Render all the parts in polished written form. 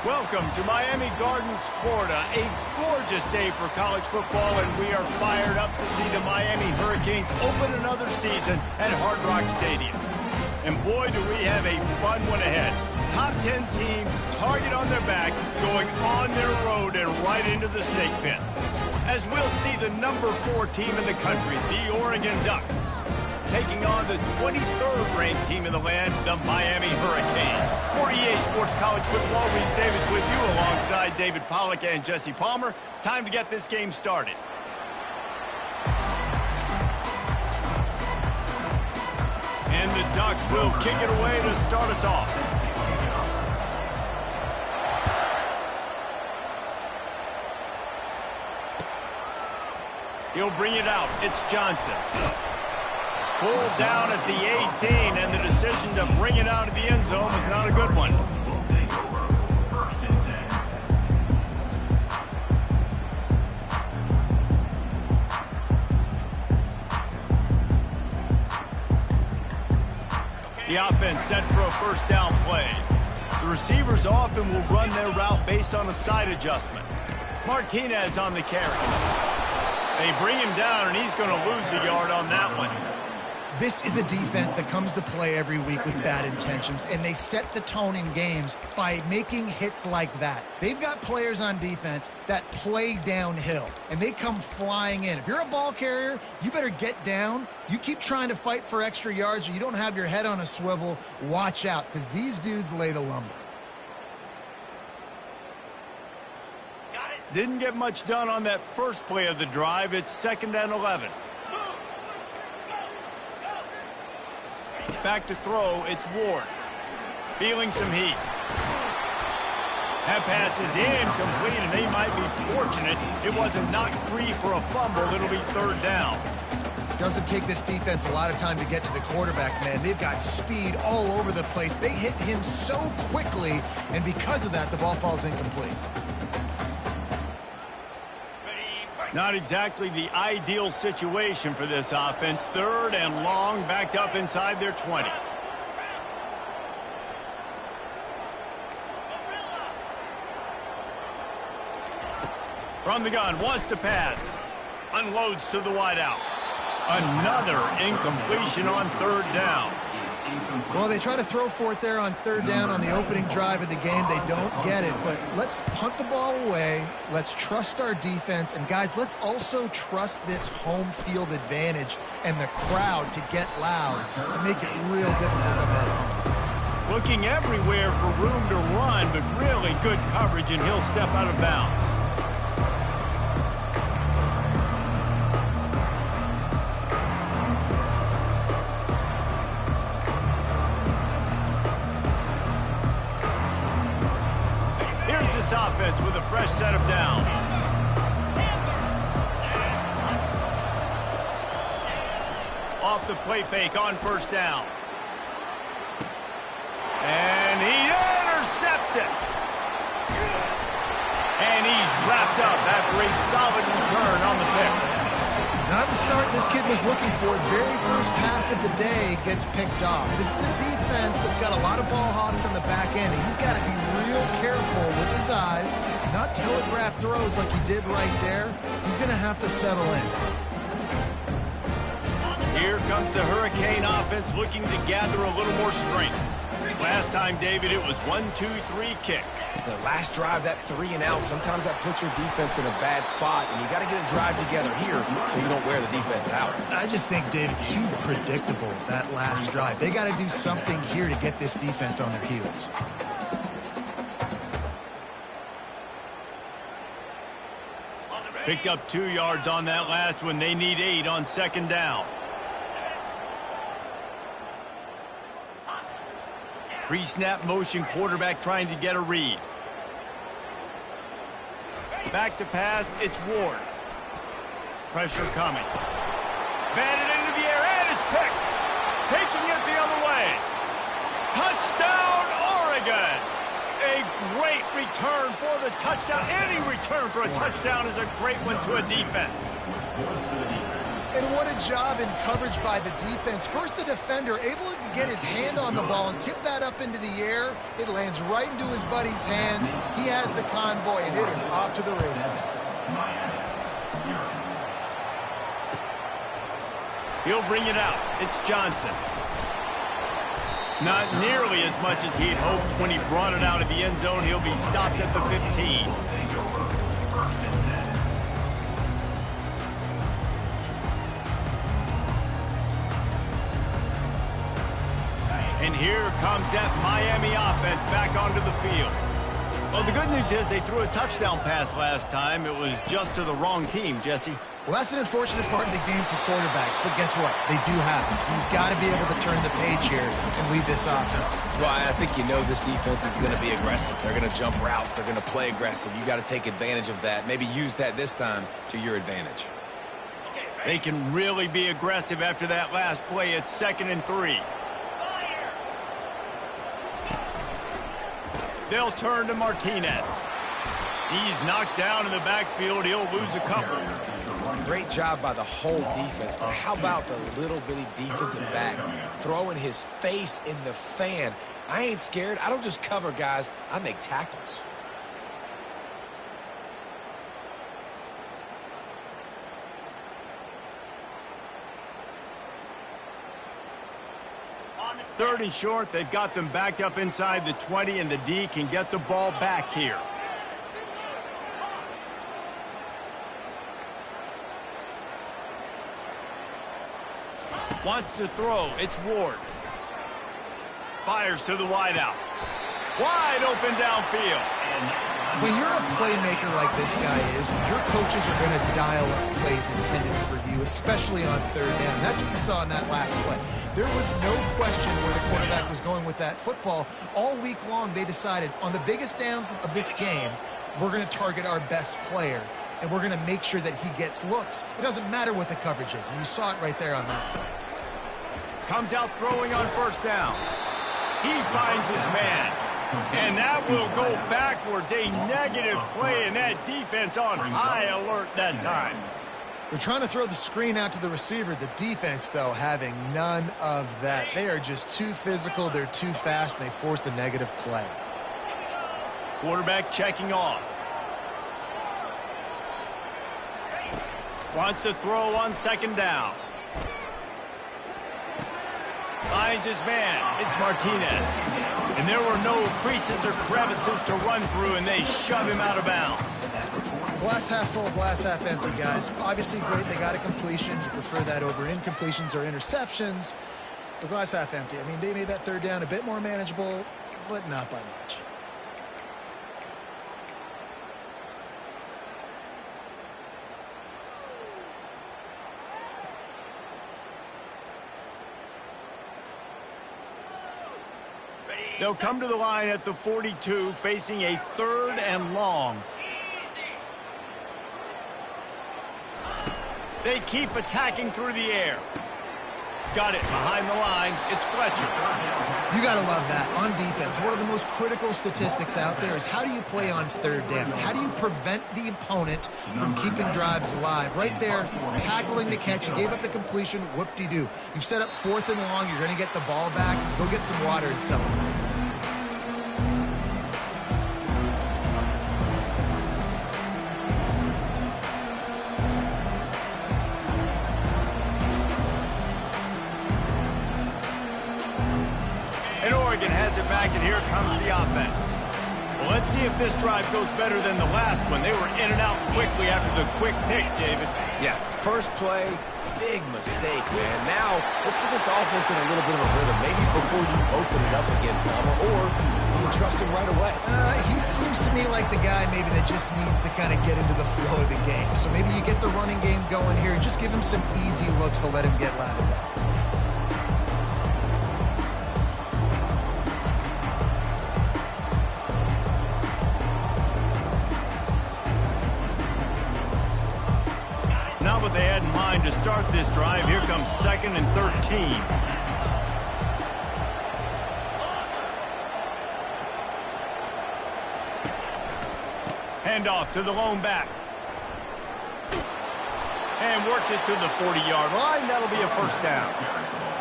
Welcome to Miami Gardens, Florida. A gorgeous day for college football, and we are fired up to see the Miami Hurricanes open another season at Hard Rock Stadium. And boy, do we have a fun one ahead. Top 10 team, target on their back, going on their road and right into the snake pit. As we'll see the number 4 team in the country, the Oregon Ducks, taking on the 23rd ranked team in the land, the Miami Hurricanes. For EA Sports College Football, Reese Davis with you alongside David Pollack and Jesse Palmer. Time to get this game started. And the Ducks will kick it away to start us off. He'll bring it out. It's Johnson. Pulled down at the 18, and the decision to bring it out of the end zone was not a good one. The offense set for a first down play. The receivers often will run their route based on a side adjustment. Martinez on the carry. They bring him down, and he's going to lose a yard on that one. This is a defense that comes to play every week with bad intentions, and they set the tone in games by making hits like that. They've got players on defense that play downhill, and they come flying in. If you're a ball carrier, you better get down. You keep trying to fight for extra yards, or you don't have your head on a swivel. Watch out, because these dudes lay the lumber. Didn't get much done on that first play of the drive. It's 2nd and 11. Back to throw, it's Ward. Feeling some heat. That pass is incomplete, and they might be fortunate it wasn't knocked free for a fumble. It'll be 3rd down. Doesn't take this defense a lot of time to get to the quarterback, man. They've got speed all over the place. They hit him so quickly, and because of that, the ball falls incomplete. Not exactly the ideal situation for this offense. 3rd and long, backed up inside their 20. From the gun, wants to pass. Unloads to the wideout. Another incompletion on 3rd down. Well, they try to throw for it there on 3rd down on the opening drive of the game. They don't get it, but let's punt the ball away. Let's trust our defense. And, guys, let's also trust this home field advantage and the crowd to get loud and make it real difficult on that. Looking everywhere for room to run, but really good coverage, and he'll step out of bounds. Offense with a fresh set of downs. Off the play fake on 1st down. And he intercepts it. And he's wrapped up after a solid return on the pick. Not the start this kid was looking for. Very first pass of the day gets picked off. This is a defense that's got a lot of ball hawks on the back end, and he's got to be real careful with his eyes, not telegraph throws like he did right there. He's going to have to settle in. Here comes the Hurricane offense looking to gather a little more strength. Last time, David, it was 1-2-3 kick. The last drive, that 3 and out, sometimes that puts your defense in a bad spot, and you got to get a drive together here so you don't wear the defense out. I just think, David, too predictable, that last drive. They got to do something here to get this defense on their heels. Picked up 2 yards on that last one. They need 8 on 2nd down. Pre-snap motion, quarterback trying to get a read. Back to pass, it's Ward. Pressure coming. Batted into the air, and it's picked. Taking it the other way. Touchdown, Oregon! A great return for the touchdown. Any return for a touchdown is a great one to a defense. And what a job in coverage by the defense. First, the defender able to get his hand on the ball and tip that up into the air. It lands right into his buddy's hands. He has the convoy, and it is off to the races. He'll bring it out. It's Johnson. Not nearly as much as he'd hoped when he brought it out of the end zone. He'll be stopped at the 15. And here comes that Miami offense back onto the field. Well, the good news is they threw a touchdown pass last time. It was just to the wrong team, Jesse. Well, that's an unfortunate part of the game for quarterbacks, but guess what? They do happen, so you've got to be able to turn the page here and lead this offense. Well, I think you know this defense is going to be aggressive. They're going to jump routes. They're going to play aggressive. You got to take advantage of that. Maybe use that this time to your advantage. They can really be aggressive after that last play. It's 2nd and 3. They'll turn to Martinez. He's knocked down in the backfield. He'll lose a couple. Great job by the whole defense, but how about the little bitty defensive back throwing his face in the fan? I ain't scared. I don't just cover guys. I make tackles. Third and short, they've got them backed up inside the 20, and the D can get the ball back here. Wants to throw. It's Ward. Fires to the wideout. Wide open downfield. When you're a playmaker like this guy is, your coaches are going to dial up plays intended for you, especially on third down. That's what you saw in that last play. There was no question where the quarterback was going with that football. All week long, they decided on the biggest downs of this game, we're going to target our best player, and we're going to make sure that he gets looks. It doesn't matter what the coverage is, and you saw it right there on that play. Comes out throwing on first down. He finds his man. And that will go backwards. A negative play, and that defense on high alert that time. They're trying to throw the screen out to the receiver. The defense, though, having none of that. They are just too physical. They're too fast, and they force the negative play. Quarterback checking off. Wants to throw on second down. Finds his man. It's Martinez. And there were no creases or crevices to run through, and they shove him out of bounds. Glass half full, glass half empty, guys. Obviously great, they got a completion. You prefer that over incompletions or interceptions. But glass half empty. I mean, they made that third down a bit more manageable, but not by much. They'll come to the line at the 42, facing a 3rd and long. They keep attacking through the air. Got it behind the line. It's Fletcher. You got to love that. On defense, one of the most critical statistics out there is how do you play on third down? How do you prevent the opponent from keeping drives alive? Right there, tackling the catch. You gave up the completion. Whoop-de-doo. You've set up 4th and long. You're going to get the ball back. Go get some water and celebrate. Has it back, and here comes the offense. Well, let's see if this drive goes better than the last one. They were in and out quickly after the quick pick, David. Yeah, first play, big mistake, man. Now, let's get this offense in a little bit of a rhythm. Maybe before you open it up again, Palmer, or do you trust him right away? He seems to me like the guy maybe that just needs to kind of get into the flow of the game. So maybe you get the running game going here and just give him some easy looks to let him get lathered up. Not what they had in mind to start this drive. Here comes 2nd and 13. Handoff to the lone back. And works it to the 40-yard line. That'll be a first down.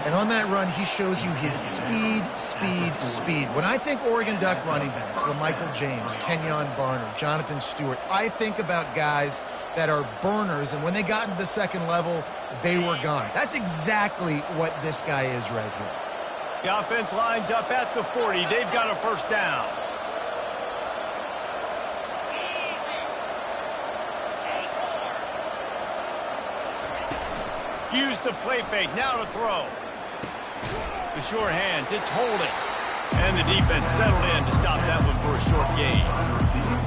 And on that run, he shows you his speed, speed, speed. When I think Oregon Duck running backs, LaMichael James, Kenyon Barner, Jonathan Stewart, I think about guys that are burners, and when they got into the second level, they were gone. That's exactly what this guy is right here. The offense lines up at the 40. They've got a first down. Use the play fake. Now to throw. The short hands. It's holding. And the defense settled in to stop that one for a short gain.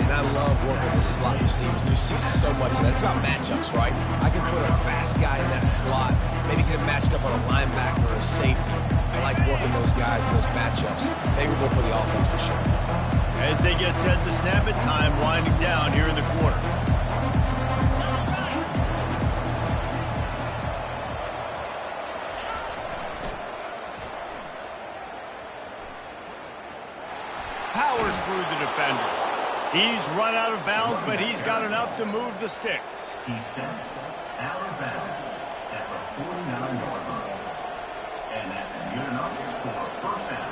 And I love working the slot receivers. You see so much of that. It's about matchups, right? I can put a fast guy in that slot. Maybe get him matched up on a linebacker or a safety. I like working those guys in those matchups. Favorable for the offense for sure. As they get set to snap it, time winding down here in the quarter. Powers through the defender. He's run out of bounds, but he's got enough to move the sticks. He steps out of bounds at the 49-yard line. And that's good enough for a first down.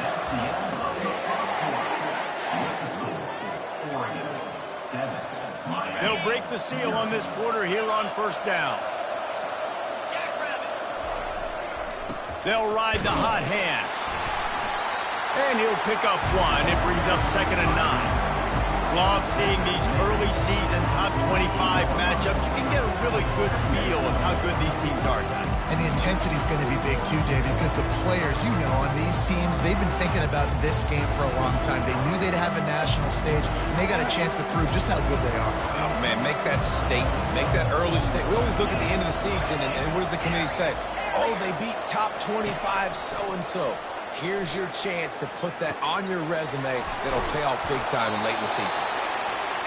That's the end of the first quarter. With the score, Oregon 7, Miami. They'll break the seal on this quarter here on first down. They'll ride the hot hand. And he'll pick up one. It brings up 2nd and 9. Love seeing these early season top 25 matchups. You can get a really good feel of how good these teams are, guys. And the intensity is going to be big too, David, because the players, you know, on these teams, they've been thinking about this game for a long time. They knew they'd have a national stage, and they got a chance to prove just how good they are. Oh, man, make that statement. Make that early statement. We always look at the end of the season, and what does the committee say? Oh, they beat top 25 so-and-so. Here's your chance to put that on your resume that'll pay off big time and late in the season.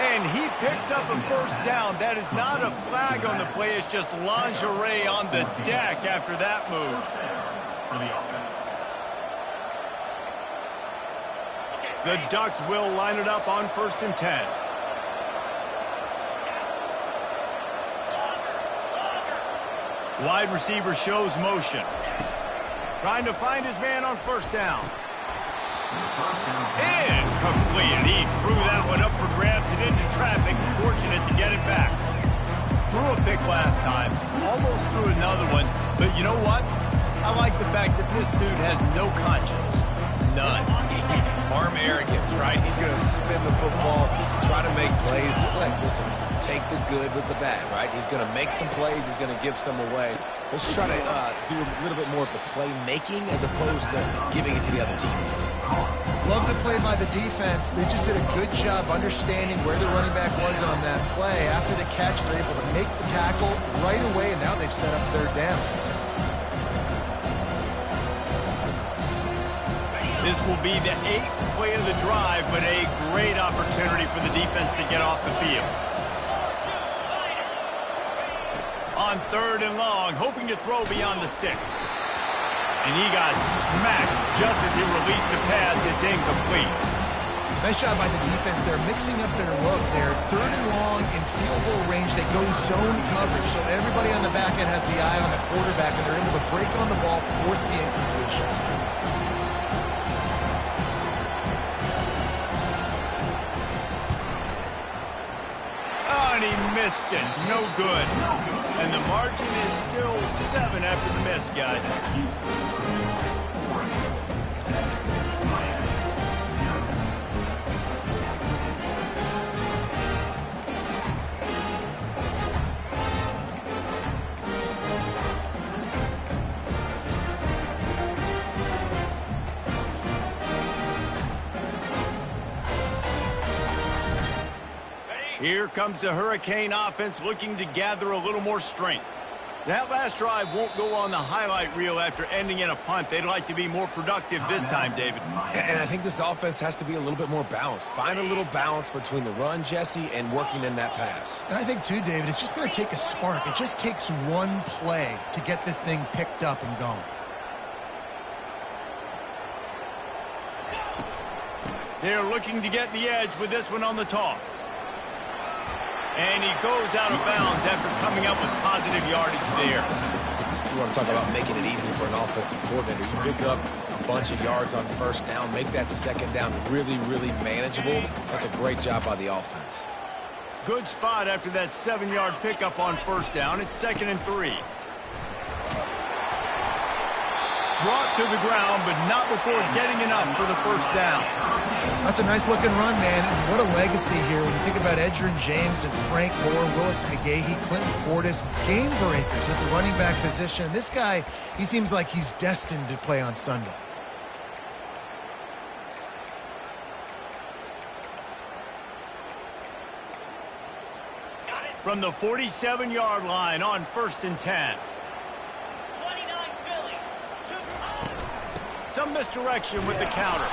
And he picks up a first down. That is not a flag on the play. It's just lingerie on the deck after that move. For the offense. The Ducks will line it up on 1st and 10. Wide receiver shows motion. Trying to find his man on first down. Incomplete. He threw that one up for grabs and into traffic. Fortunate to get it back. Threw a pick last time. Almost threw another one. But you know what? I like the fact that this dude has no conscience. None. Arm arrogance, right? He's going to spin the football, try to make plays. Like, listen, take the good with the bad, right? He's going to make some plays. He's going to give some away. Let's try to do a little bit more of the playmaking as opposed to giving it to the other team. Love the play by the defense. They just did a good job understanding where the running back was on that play. After the catch, they're able to make the tackle right away, and now they've set up 3rd down. This will be the 8th play of the drive, but a great opportunity for the defense to get off the field. On 3rd and long, hoping to throw beyond the sticks. And he got smacked just as he released the pass. It's incomplete. Nice job by the defense. They're mixing up their look. They're 3rd and long in field goal range. They go zone coverage, so everybody on the back end has the eye on the quarterback, and they're able to break on the ball, force the incompletion. And he missed it. No good. And the margin is still 7 after the miss, guys. Here comes the Hurricane offense looking to gather a little more strength. That last drive won't go on the highlight reel after ending in a punt. They'd like to be more productive this time, David. And I think this offense has to be a little bit more balanced. Find a little balance between the run, Jesse, and working in that pass. And I think, too, David, it's just going to take a spark. It just takes one play to get this thing picked up and going. They're looking to get the edge with this one on the toss. And he goes out of bounds after coming up with positive yardage there. You want to talk about making it easy for an offensive coordinator. You pick up a bunch of yards on first down, make that second down really, really manageable. That's a great job by the offense. Good spot after that 7-yard pickup on first down. It's 2nd and 3. Brought to the ground, but not before getting enough for the first down. That's a nice-looking run, man. And what a legacy here when you think about Edgerrin James and Frank Gore, Willis McGahee, Clinton Portis, game breakers at the running back position. This guy, he seems like he's destined to play on Sunday. From the 47-yard line on 1st and 10. Some misdirection with the counter.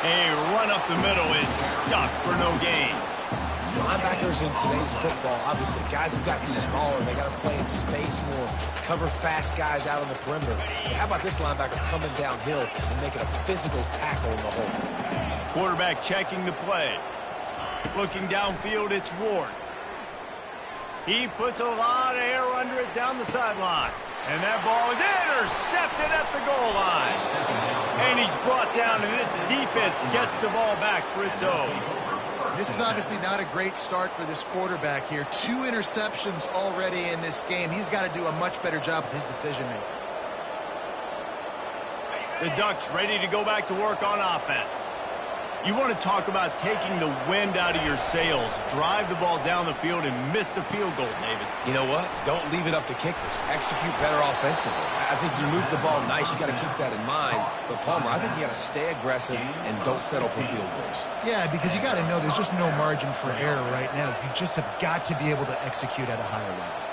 A run up the middle is stuck for no gain. Linebackers in today's football, obviously, guys have gotten smaller. They got to play in space more, cover fast guys out on the perimeter. But how about this linebacker coming downhill and making a physical tackle in the hole? Quarterback checking the play. Looking downfield, it's Ward. He puts a lot of air under it down the sideline. And that ball is intercepted at the goal line. And he's brought down, and this defense gets the ball back for its own. This is obviously not a great start for this quarterback here. 2 interceptions already in this game. He's got to do a much better job with his decision-making. The Ducks ready to go back to work on offense. You want to talk about taking the wind out of your sails. Drive the ball down the field and miss the field goal, David. You know what? Don't leave it up to kickers. Execute better offensively. I think you move the ball nice. You got to keep that in mind. But, Palmer, I think you got to stay aggressive and don't settle for field goals. Yeah, because you got to know there's just no margin for error right now. You just have got to be able to execute at a higher level.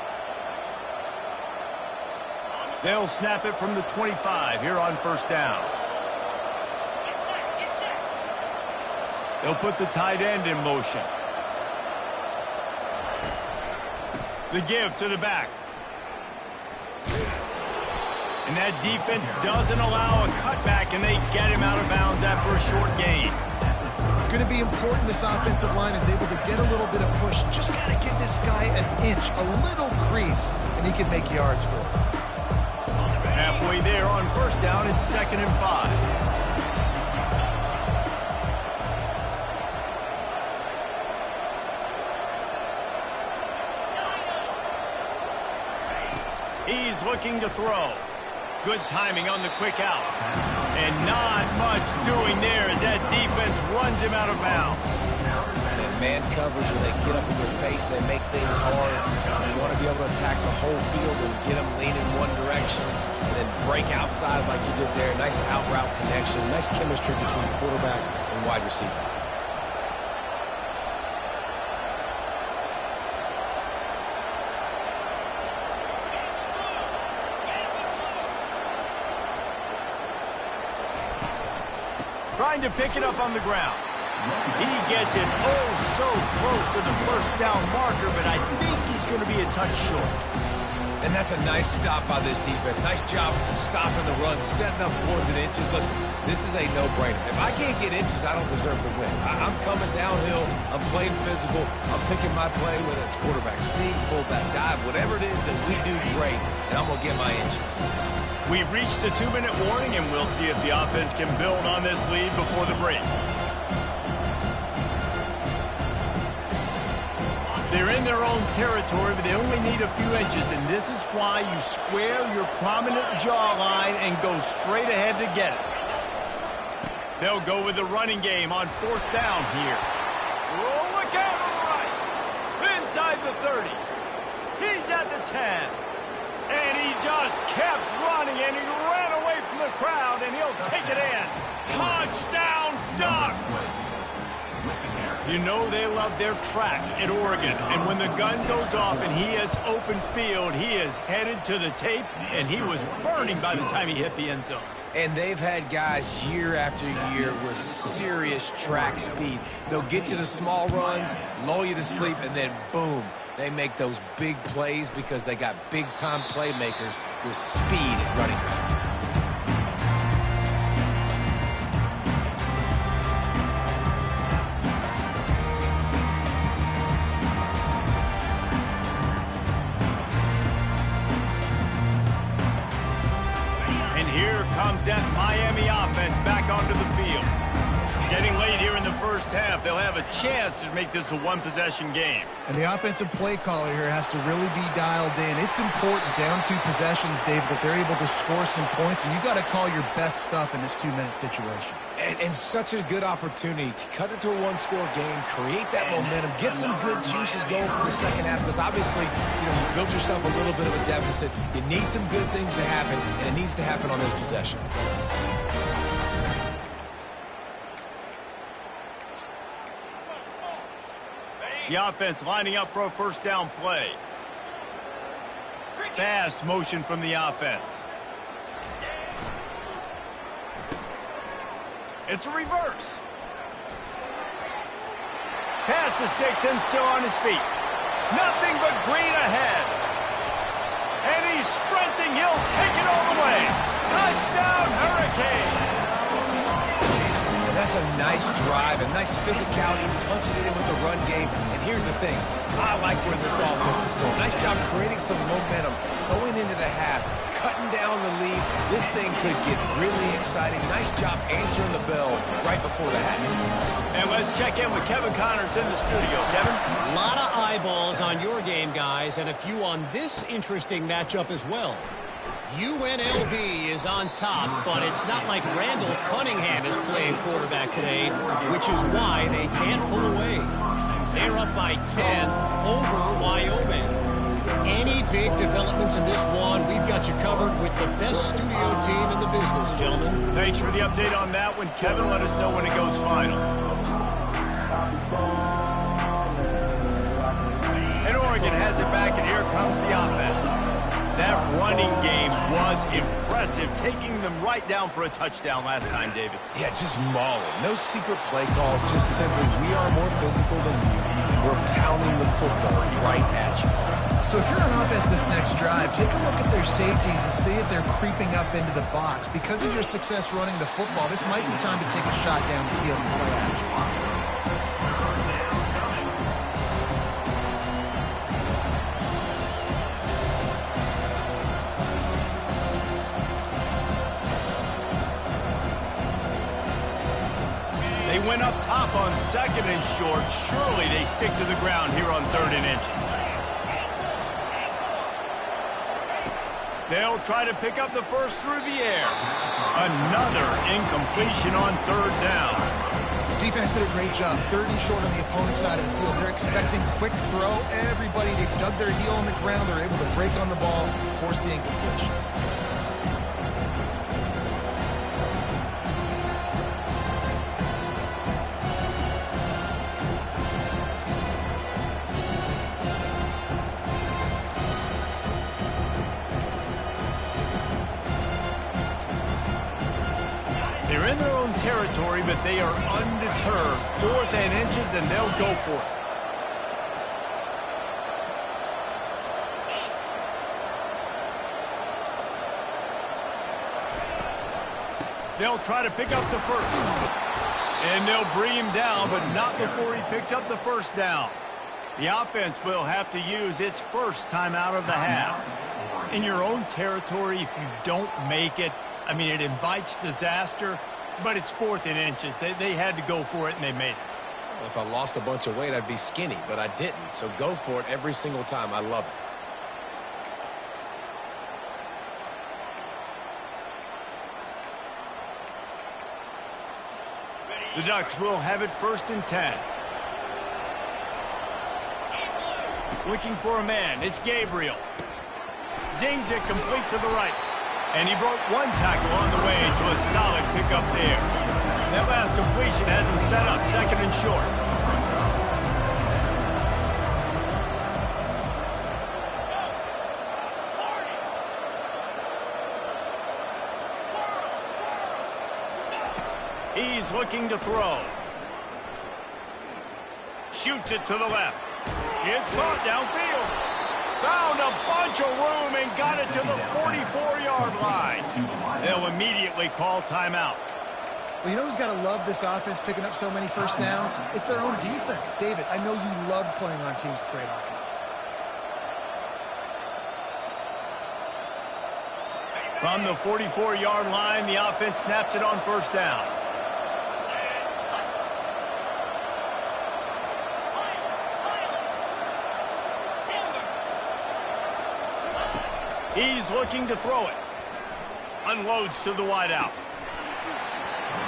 They'll snap it from the 25 here on first down. They'll put the tight end in motion. The give to the back. And that defense doesn't allow a cutback, and they get him out of bounds after a short gain. It's going to be important this offensive line is able to get a little bit of push. Just got to give this guy an inch, a little crease, and he can make yards for it. Halfway there on first down, it's 2nd and 5. He's looking to throw. Good timing on the quick out. And not much doing there as that defense runs him out of bounds. And man coverage, when they get up in your face, they make things hard. You want to be able to attack the whole field and get them leaning one direction and then break outside like you did there. Nice out route connection. Nice chemistry between quarterback and wide receiver. Trying to pick it up on the ground. He gets it oh so close to the first down marker, but I think he's going to be a touch short. And that's a nice stop by this defense. Nice job stopping the run, setting up 4th and inches. Listen, this is a no-brainer. If I can't get inches, I don't deserve the win. I'm coming downhill. I'm playing physical. I'm picking my play, whether it's quarterback sneak, fullback dive, whatever it is that we do great, and I'm going to get my inches. We've reached the 2-minute warning, and we'll see if the offense can build on this lead before the break. They're in their own territory, but they only need a few inches, and this is why you square your prominent jawline and go straight ahead to get it. They'll go with the running game on 4th down here. Oh, look out to the right. Inside the 30. He's at the 10. And he just kept running, and he ran away from the crowd, and he'll take it in. Touchdown, Ducks! You know they love their track at Oregon, and when the gun goes off and he hits open field, he is headed to the tape, and he was burning by the time he hit the end zone. And they've had guys year after year with serious track speed. They'll get you the small runs, lull you to sleep, and then boom, they make those big plays because they got big-time playmakers with speed at running back. here comes that Miami offense back onto the field. Getting late here in the first half, they'll have a chance to make this a one-possession game. And the offensive play caller here has to really be dialed in. It's important down 2 possessions, David, that they're able to score some points, and you got to call your best stuff in this 2-minute situation. And such a good opportunity to cut it to a one-score game, create that momentum, get some good juices going for the second half, because obviously, you built yourself a little bit of a deficit. You need some good things to happen, and it needs to happen on this possession. The offense lining up for a first down play. Fast motion from the offense. It's a reverse. Pass to sticks and still on his feet. Nothing but green ahead. And he's sprinting. He'll take it all the way. Touchdown, Hurricane. That's a nice drive, a nice physicality, punching it in with the run game. And here's the thing. I like where this offense is going. Nice job creating some momentum, going into the half, cutting down the lead. This thing could get really exciting. Nice job answering the bell right before the half. And let's check in with Kevin Connors in the studio. Kevin? A lot of eyeballs on your game, guys, and a few on this interesting matchup as well. UNLV is on top, but it's not like Randall Cunningham is playing quarterback today, which is why they can't pull away. They're up by 10 over Wyoming. Any big developments in this one, we've got you covered with the best studio team in the business, gentlemen. Thanks for the update on that one, Kevin. Let us know when it goes final. And Oregon has it back, and here comes the offense. That running game was impressive, taking them right down for a touchdown last time, David. Yeah, just mauling. No secret play calls, just simply we are more physical than you, and we're pounding the football right at you. So if you're on offense this next drive, take a look at their safeties and see if they're creeping up into the box. Because of your success running the football, this might be time to take a shot down the field and play action. They went up top on 2nd and short. Surely they stick to the ground here on 3rd and inches. They'll try to pick up the first through the air. Another incompletion on 3rd down. Defense did a great job. 3rd and short on the opponent's side of the field. They're expecting quick throw. Everybody, they dug their heel on the ground. They're able to break on the ball, force the incompletion. They're in their own territory, but they are undeterred. 4th and inches, and they'll go for it. They'll try to pick up the first. And they'll bring him down, but not before he picks up the first down. The offense will have to use its first timeout of the half. In your own territory, if you don't make it, I mean, it invites disaster, but it's 4th and inches. They had to go for it, and they made it. If I lost a bunch of weight, I'd be skinny, but I didn't. So go for it every single time. I love it. The Ducks will have it 1st and 10. Looking for a man. It's Gabriel. Zings it complete to the right. And he broke one tackle on the way to a solid pickup there. That last completion has him set up 2nd and short. He's looking to throw. Shoots it to the left. It's caught downfield. Found a bunch of room and got it to the 44-yard line. They'll immediately call timeout. Well, you know who's got to love this offense picking up so many first downs? It's their own defense. David, I know you love playing on teams with great offenses. From the 44-yard line, the offense snaps it on first down. He's looking to throw it. Unloads to the wideout.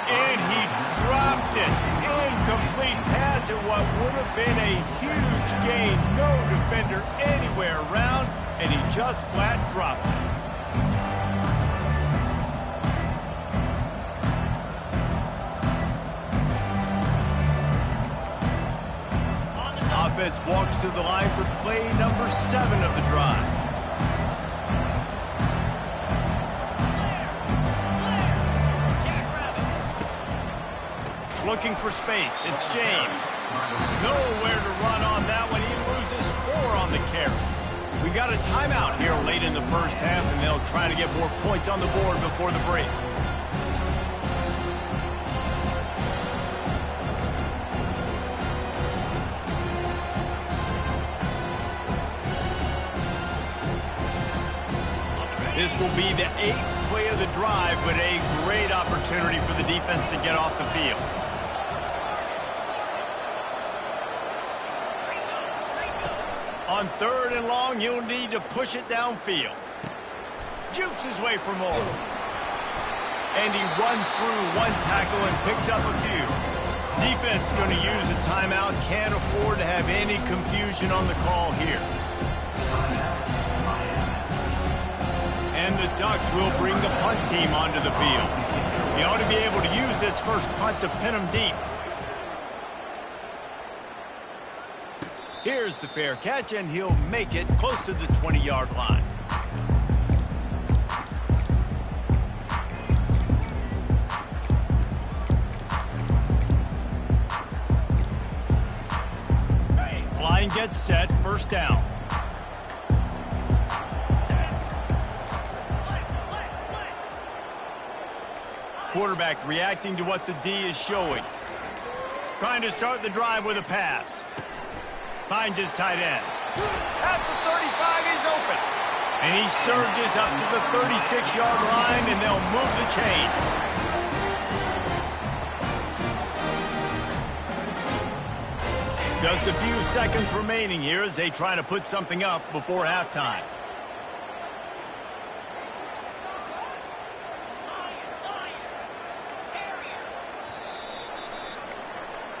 And he dropped it. Incomplete pass at what would have been a huge gain. No defender anywhere around, and he just flat dropped it. Offense walks to the line for play number 7 of the drive. Looking for space. It's James. Nowhere to run on that one. He loses 4 on the carry. We got a timeout here late in the first half, and they'll try to get more points on the board before the break. This will be the 8th play of the drive, but a great opportunity for the defense to get off the field. On 3rd and long, he'll need to push it downfield. Jukes his way for more. And he runs through 1 tackle and picks up a few. Defense going to use a timeout. Can't afford to have any confusion on the call here. And the Ducks will bring the punt team onto the field. He ought to be able to use this first punt to pin them deep. Here's the fair catch, and he'll make it close to the 20-yard line. Line gets set, first down. Quarterback reacting to what the D is showing. Trying to start the drive with a pass. Finds his tight end. At the 35, he's open. And he surges up to the 36-yard line, and they'll move the chain. Just a few seconds remaining here as they try to put something up before halftime.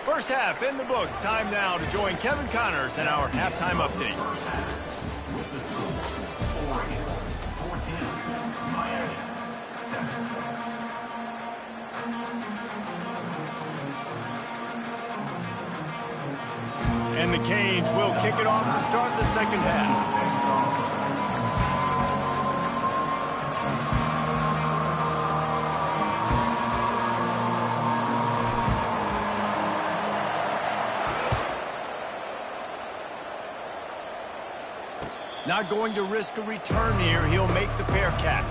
First half in the books. Time now to join Kevin Connors in our halftime update. With the score, Oregon 14, Miami 7. And the Canes will kick it off to start the second half. Not going to risk a return here. He'll make the fair catch.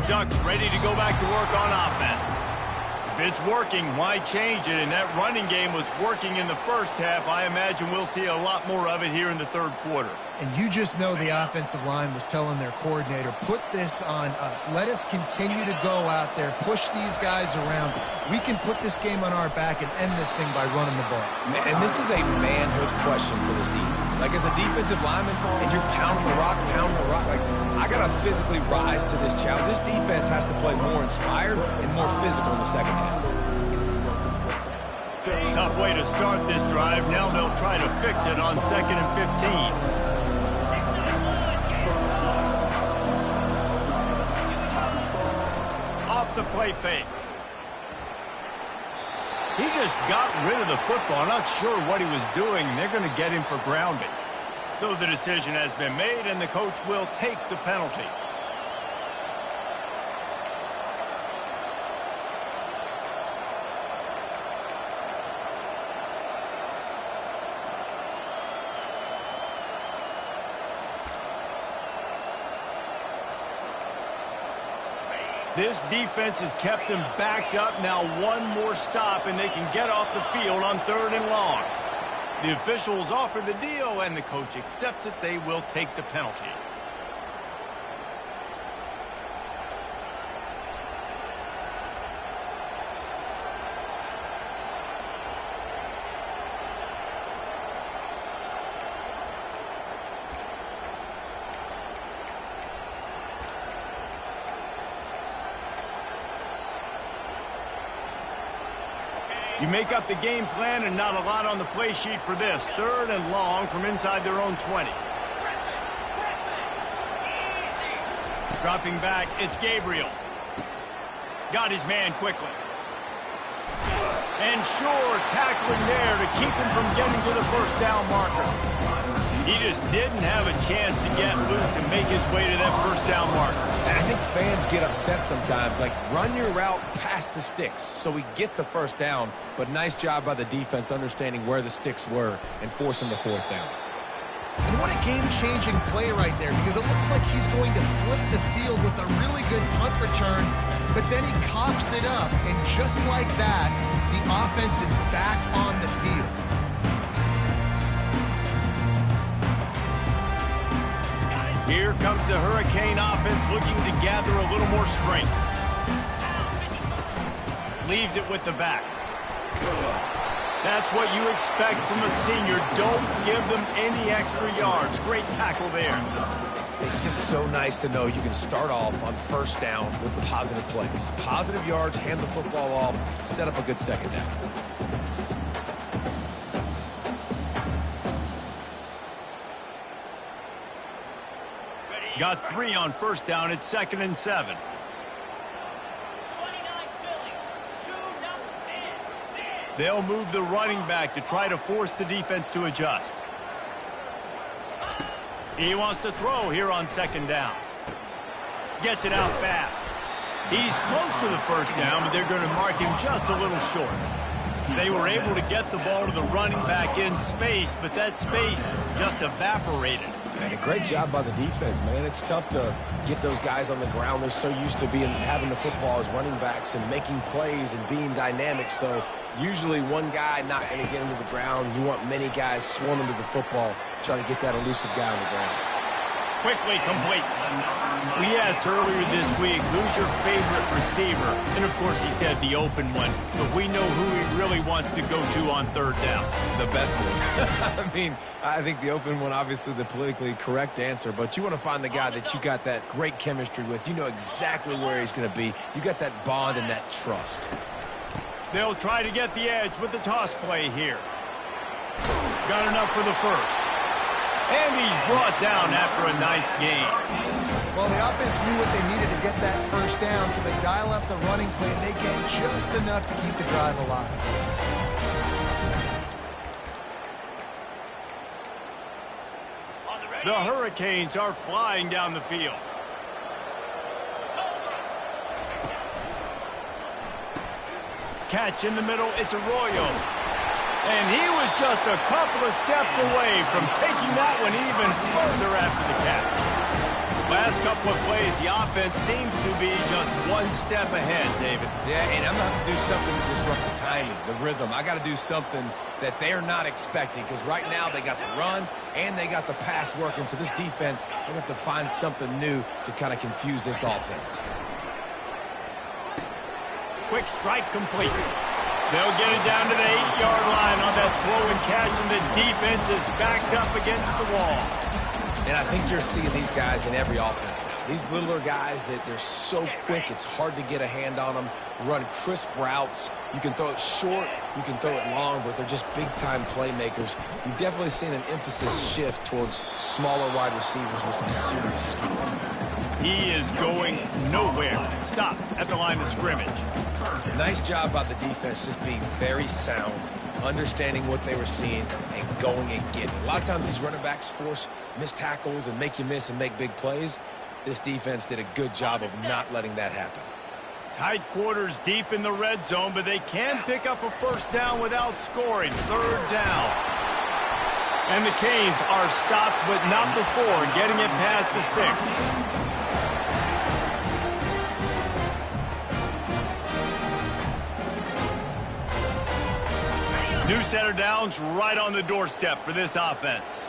the Ducks ready to go back to work on offense. If it's working, why change it? And that running game was working in the first half. I imagine we'll see a lot more of it here in the third quarter. And you just know the offensive line was telling their coordinator, put this on us. Let us continue to go out there, push these guys around. We can put this game on our back and end this thing by running the ball. And this is a manhood question for this defense. Like, as a defensive lineman, and you're pounding the rock, like, I got to physically rise to this challenge. This defense has to play more inspired and more physical in the second half. Tough way to start this drive. Now they'll try to fix it on 2nd and 15. Off the play fake. He just got rid of the football. Not sure what he was doing. They're going to get him for grounding. So the decision has been made, and the coach will take the penalty. This defense has kept them backed up. Now one more stop, and they can get off the field on 3rd and long. The officials offer the deal, and the coach accepts it. They will take the penalty. You make up the game plan and not a lot on the play sheet for this. 3rd and long from inside their own 20. Dropping back, it's Gabriel. Got his man quickly. And Shore tackling there to keep him from getting to the first down marker. He just didn't have a chance to get loose and make his way to that first down marker. And I think fans get upset sometimes. Like, run your route past the sticks so we get the first down. But nice job by the defense understanding where the sticks were and forcing the 4th down. And what a game-changing play right there, because it looks like he's going to flip the field with a really good punt return, but then he coughs it up, and just like that, the offense is back on the field. Here comes the Hurricane offense looking to gather a little more strength. Leaves it with the back. That's what you expect from a senior. Don't give them any extra yards. Great tackle there. It's just so nice to know you can start off on 1st down with positive plays. Positive yards, hand the football off, set up a good 2nd down. Got 3 on 1st down. It's 2nd and 7. They'll move the running back to try to force the defense to adjust. He wants to throw here on 2nd down. Gets it out fast. He's close to the first down, but they're going to mark him just a little short. They were able to get the ball to the running back in space, but that space just evaporated. And a great job by the defense, man. It's tough to get those guys on the ground. They're so used to having the football as running backs and making plays and being dynamic. So usually one guy not going to get into the ground. You want many guys swarming to the football, trying to get that elusive guy on the ground. Quickly complete. We asked earlier this week, who's your favorite receiver? And, of course, he said the open one. But we know who he really wants to go to on 3rd down. The best one. I mean, I think the open one, obviously the politically correct answer. But you want to find the guy that you got that great chemistry with. You know exactly where he's going to be. You got that bond and that trust. They'll try to get the edge with the toss play here. Got enough for the first. And he's brought down after a nice gain. Well, the offense knew what they needed to get that first down, so they dial up the running play, and they get just enough to keep the drive alive. The Hurricanes are flying down the field. Catch in the middle, it's Arroyo. And he was just a couple of steps away from taking that one even further after the catch. Last couple of plays, the offense seems to be just one step ahead, David. Yeah, and I'm going to have to do something to disrupt the timing, the rhythm. I got to do something that they're not expecting, because right now they got the run and they got the pass working. So this defense, they have to find something new to kind of confuse this offense. Quick strike complete. They'll get it down to the 8-yard line on that throw and catch, and the defense is backed up against the wall. And I think you're seeing these guys in every offense now. These littler guys, that they're so quick, it's hard to get a hand on them, run crisp routes. You can throw it short, you can throw it long, but they're just big-time playmakers. You've definitely seen an emphasis shift towards smaller wide receivers with some serious skill. He is going nowhere. Stop at the line of scrimmage. Nice job by the defense, just being very sound, understanding what they were seeing, and going and getting it. A lot of times these running backs force missed tackles and make you miss and make big plays. This defense did a good job of not letting that happen. Tight quarters deep in the red zone, but they can pick up a first down without scoring. Third down. And the Canes are stopped, but not before getting it past the sticks. New set of downs right on the doorstep for this offense.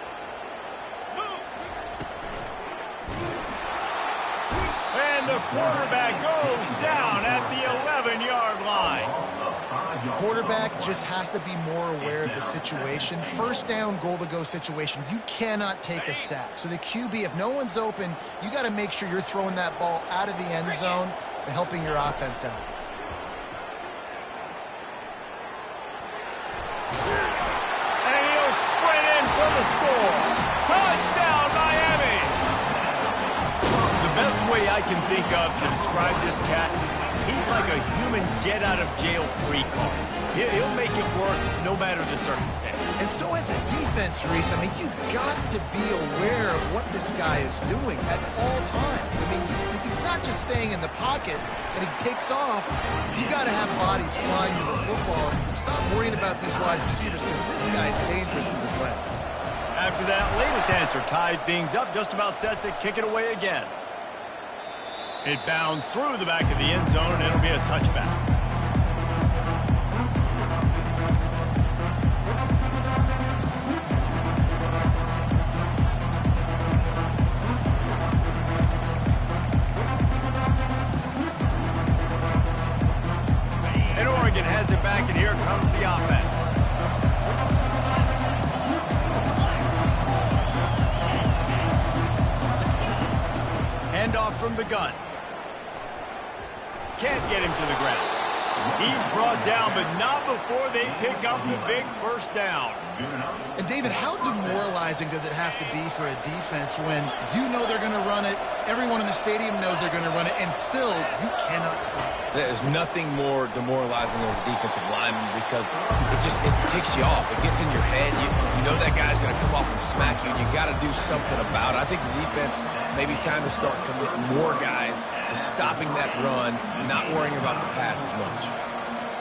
And the quarterback goes down at the 11-yard line. Quarterback just has to be more aware of the situation. First down, goal-to-go situation. You cannot take a sack. So the QB, if no one's open, you got to make sure you're throwing that ball out of the end zone and helping your offense out. And he'll sprint in for the score. Touchdown, Miami! The best way I can think of to describe this cat, he's like a human get-out-of-jail-free card. He'll make it work no matter the circumstance. And so as a defense, Reese, I mean, you've got to be aware of what this guy is doing at all times. I mean, he's not just staying in the pocket and he takes off. You've got to have bodies flying to the football. And stop worrying about these wide receivers, because this guy's dangerous with his legs. After that latest answer tied things up, just about set to kick it away again. It bounds through the back of the end zone, and it'll be a touchback. And Oregon has it back, and here comes the offense. Handoff from the gun. Can't get him to the ground. He's brought down, but not before they pick up the big first down. And David, how demoralizing does it have to be for a defense when you know they're going to run it, everyone in the stadium knows they're going to run it, and still you cannot stop it? There's nothing more demoralizing as a defensive lineman, because it ticks you off. It gets in your head. You know that guy's going to come off and smack you. You got to do something about it. I think the defense, maybe time to start committing more guys to stopping that run, not worrying about the pass as much.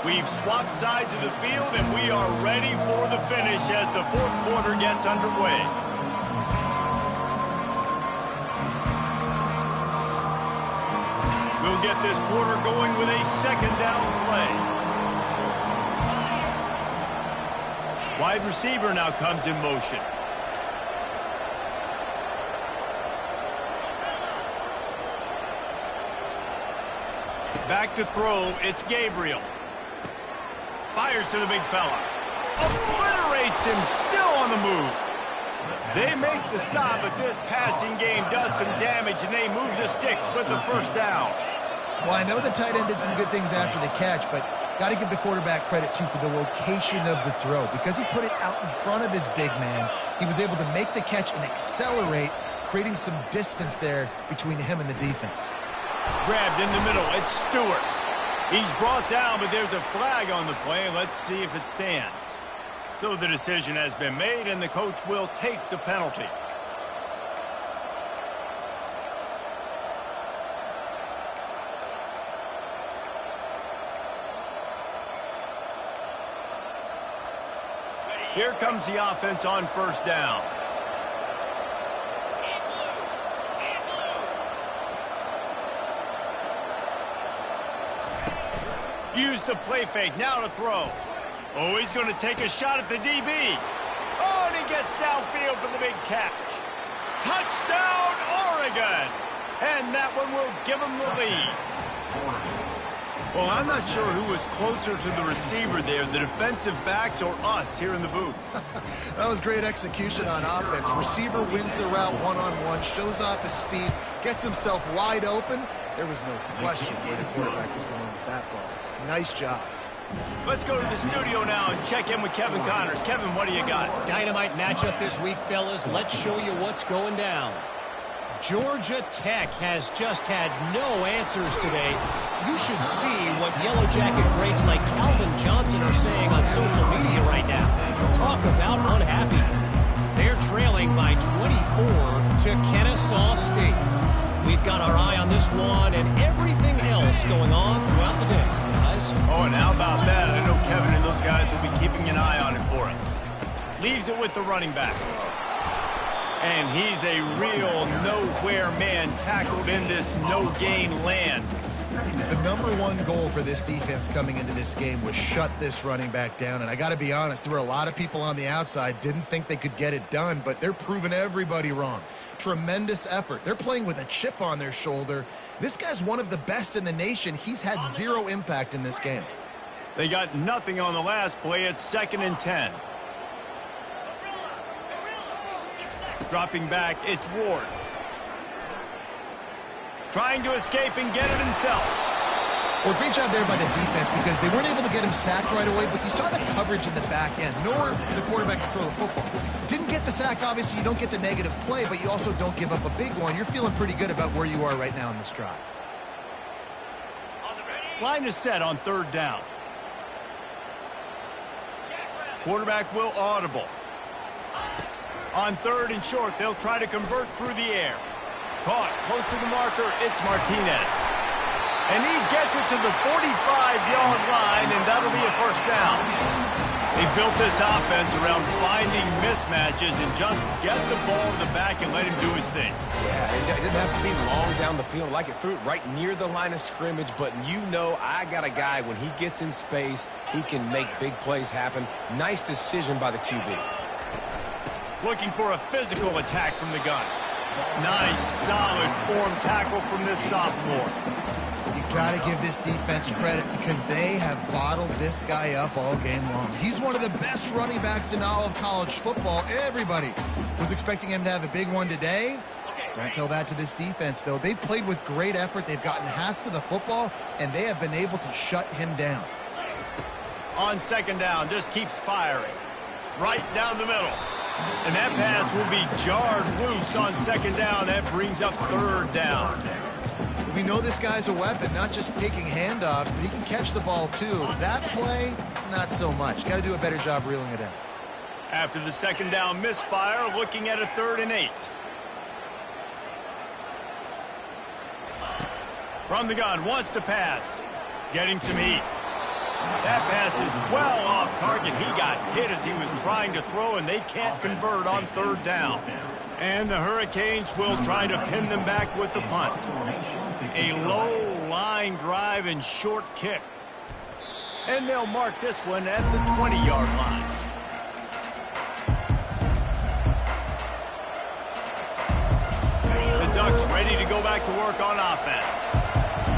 We've swapped sides of the field, and we are ready for the finish as the fourth quarter gets underway. We'll get this quarter going with a second down play. Wide receiver now comes in motion. Back to throw, it's Gabriel. Fires to the big fella. Obliterates him, still on the move. They make the stop, but this passing game does some damage, and they move the sticks with the first down. Well, I know the tight end did some good things after the catch, but got to give the quarterback credit, too, for the location of the throw. Because he put it out in front of his big man, he was able to make the catch and accelerate, creating some distance there between him and the defense. Grabbed in the middle, it's Stewart. He's brought down, but there's a flag on the play. Let's see if it stands. So the decision has been made, and the coach will take the penalty. Here comes the offense on first down. Use the play fake. Now to throw. Oh, he's going to take a shot at the DB. Oh, and he gets downfield for the big catch. Touchdown, Oregon! And that one will give him the lead. Well, I'm not sure who was closer to the receiver there, the defensive backs or us here in the booth. That was great execution on offense. Receiver wins the route one-on-one, shows off his speed, gets himself wide open. There was no question where the quarterback was going with that ball. Nice job. Let's go to the studio now and check in with Kevin Connors. Kevin, what do you got? Dynamite matchup this week, fellas. Let's show you what's going down. Georgia Tech has just had no answers today. You should see what Yellow Jacket greats like Calvin Johnson are saying on social media right now. Talk about unhappy. They're trailing by 24 to Kennesaw State. We've got our eye on this one and everything else going on throughout the day, guys. Oh, and how about that? I know Kevin and those guys will be keeping an eye on it for us. Leaves it with the running back. And he's a real nowhere man tackled in this no-gain land. The #1 goal for this defense coming into this game was shut this running back down. And I got to be honest, there were a lot of people on the outside didn't think they could get it done, but they're proving everybody wrong. Tremendous effort. They're playing with a chip on their shoulder. This guy's one of the best in the nation. He's had zero impact in this game. They got nothing on the last play. It's 2nd and 10. Dropping back, it's Ward. Trying to escape and get it himself. Well, great job there by the defense because they weren't able to get him sacked right away, but you saw the coverage in the back end. Nowhere for the quarterback to throw the football. Didn't get the sack, obviously. You don't get the negative play, but you also don't give up a big one. You're feeling pretty good about where you are right now in this drive. Line is set on 3rd down. Quarterback will audible. On 3rd and short, they'll try to convert through the air. Caught close to the marker, it's Martinez. And he gets it to the 45-yard line, and that'll be a 1st down. They built this offense around finding mismatches and just get the ball in the back and let him do his thing. Yeah, it didn't have to be long down the field. Like it threw it right near the line of scrimmage, but you know I got a guy, when he gets in space, he can make big plays happen. Nice decision by the QB. Looking for a physical attack from the gun. Nice, solid form tackle from this sophomore. You got to give this defense credit because they have bottled this guy up all game long. He's one of the best running backs in all of college football. Everybody was expecting him to have a big one today. Don't tell that to this defense, though. They've played with great effort. They've gotten hats to the football, and they have been able to shut him down. On 2nd down, just keeps firing. Right down the middle. And that pass will be jarred loose on 2nd down. That brings up 3rd down. We know this guy's a weapon, not just taking handoffs, but he can catch the ball, too. That play, not so much. Got to do a better job reeling it in. After the 2nd down misfire, looking at a 3rd and 8. From the gun, wants to pass. Getting some heat. That pass is well off target. He got hit as he was trying to throw, and they can't convert on 3rd down. And the Hurricanes will try to pin them back with the punt. A low line drive and short kick. And they'll mark this one at the 20-yard line. The Ducks ready to go back to work on offense.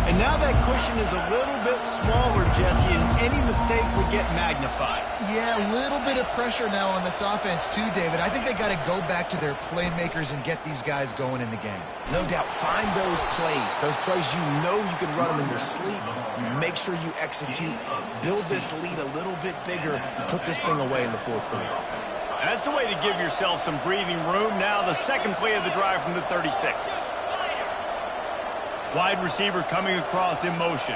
And now that cushion is a little bit smaller, Jesse, and any mistake would get magnified. Yeah, a little bit of pressure now on this offense too, David. I think they got to go back to their playmakers and get these guys going in the game. No doubt, find those plays you know you can run them in your sleep. You make sure you execute, build this lead a little bit bigger, put this thing away in the 4th quarter. That's the way to give yourself some breathing room. Now the 2nd play of the drive from the 36. Wide receiver coming across in motion.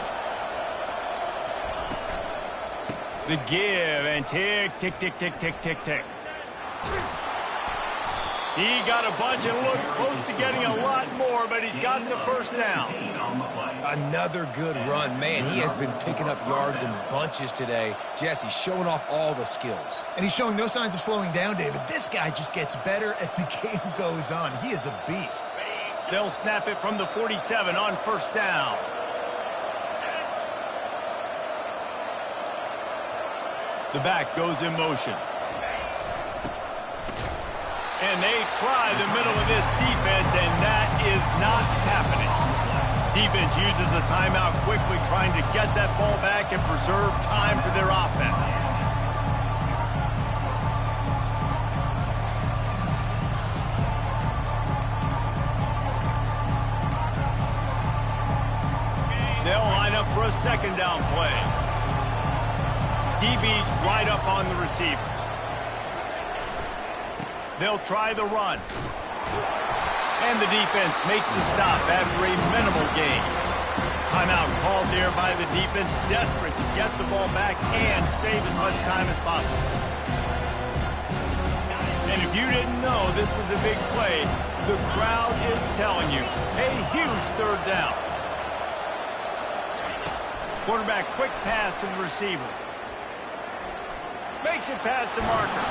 The give and tick, tick, tick, tick, tick, tick, tick. He got a bunch and looked close to getting a lot more, but he's got the 1st down. Another good run. Man, he has been picking up yards in bunches today. Jesse showing off all the skills. And he's showing no signs of slowing down, David. This guy just gets better as the game goes on. He is a beast. They'll snap it from the 47 on 1st down. The back goes in motion. And they try the middle of this defense, and that is not happening. Defense uses a timeout quickly, trying to get that ball back and preserve time for their offense. They'll line up for a second down play. DB's right up on the receivers. They'll try the run. And the defense makes the stop after a minimal gain. Timeout called there by the defense, desperate to get the ball back and save as much time as possible. And if you didn't know this was a big play, the crowd is telling you, a huge third down. Quarterback quick pass to the receiver. Makes it past the marker.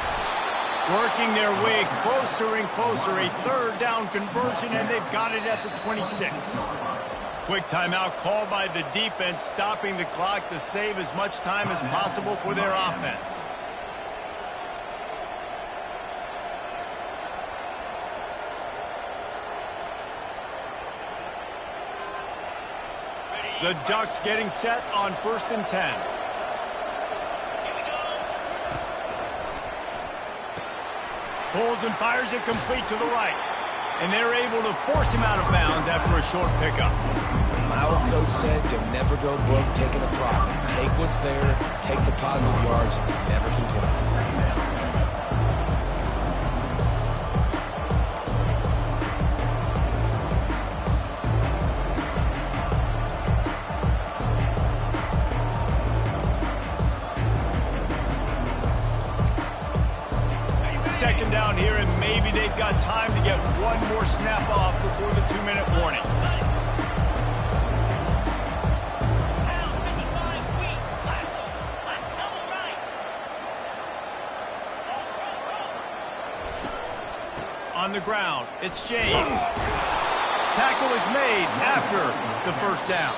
Working their way closer and closer. A third down conversion, and they've got it at the 26. Quick timeout called by the defense, stopping the clock to save as much time as possible for their offense. The Ducks getting set on 1st and 10. Pulls and fires it complete to the right. And they're able to force him out of bounds after a short pickup. My old coach said you'll never go broke taking a profit. Take what's there, take the positive yards, and never complain. Second down here, and maybe they've got time to get one more snap off before the 2-minute warning. On the ground, it's James. Tackle is made after the first down.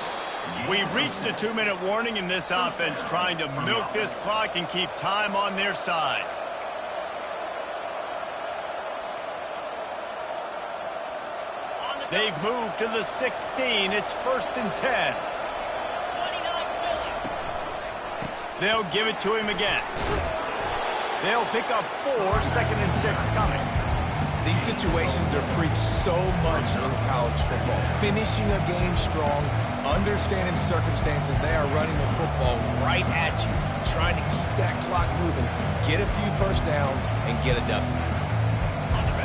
We've reached the 2-minute warning in this offense, trying to milk this clock and keep time on their side. They've moved to the 16. It's 1st and 10. They'll give it to him again. They'll pick up 4, 2nd and 6 coming. These situations are preached so much in college football. Finishing a game strong, understanding circumstances. They are running the football right at you, trying to keep that clock moving, get a few first downs, and get a W.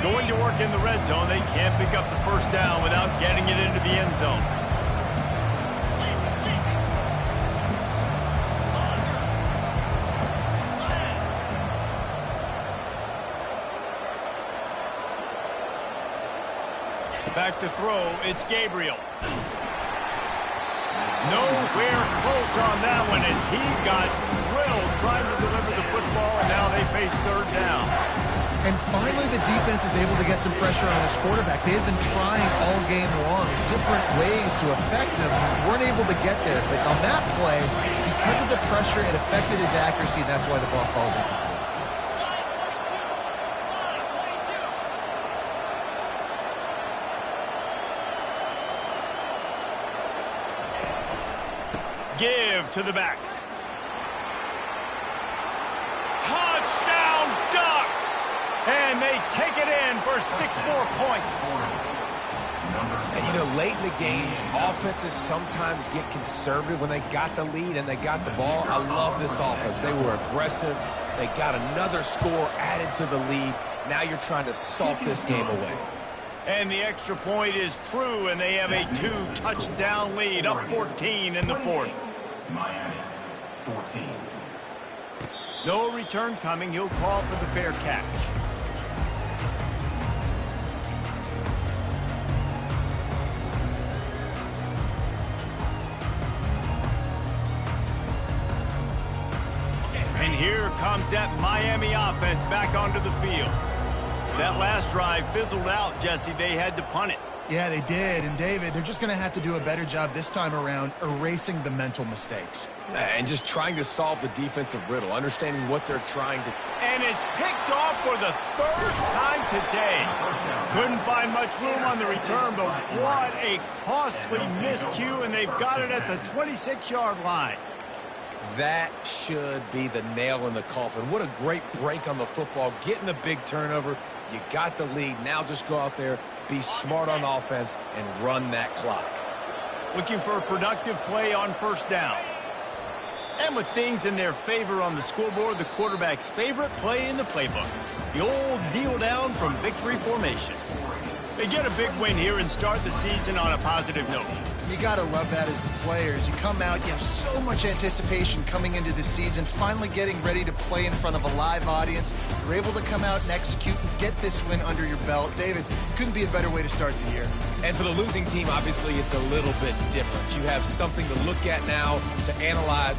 Going to work in the red zone, they can't pick up the first down without getting it into the end zone. Back to throw, it's Gabriel. Nowhere close on that one as he got drilled trying to deliver the football, and now they face third down. And finally, the defense is able to get some pressure on this quarterback. They had been trying all game long different ways to affect him. Weren't able to get there. But on that play, because of the pressure, it affected his accuracy, and that's why the ball falls incomplete. Give to the back. Touchdown, Ducks! And they take it in for 6 more points. And, you know, late in the games, offenses sometimes get conservative when they got the lead and they got the ball. I love this offense. They were aggressive. They got another score added to the lead. Now you're trying to salt this game away. And the extra point is true, and they have a 2-touchdown lead, up 14 in the 4th. Miami, 14. No return coming. He'll call for the fair catch. And here comes that Miami offense back onto the field. That last drive fizzled out, Jesse. They had to punt it. Yeah, they did. And, David, they're just going to have to do a better job this time around erasing the mental mistakes. And just trying to solve the defensive riddle, understanding what they're trying to... And it's picked off for the third time today. Couldn't find much room on the return, but what a costly miscue, and they've got it at the 26-yard line. That should be the nail in the coffin. What a great break on the football, getting the big turnover. You got the lead. Now just go out there, be smart on offense, and run that clock. Looking for a productive play on first down. And with things in their favor on the scoreboard, the quarterback's favorite play in the playbook, the old kneel down from victory formation. They get a big win here and start the season on a positive note. You got to love that as the players. You come out, you have so much anticipation coming into the season, finally getting ready to play in front of a live audience. You're able to come out and execute and get this win under your belt. David, couldn't be a better way to start the year. And for the losing team, obviously, it's a little bit different. You have something to look at now, to analyze,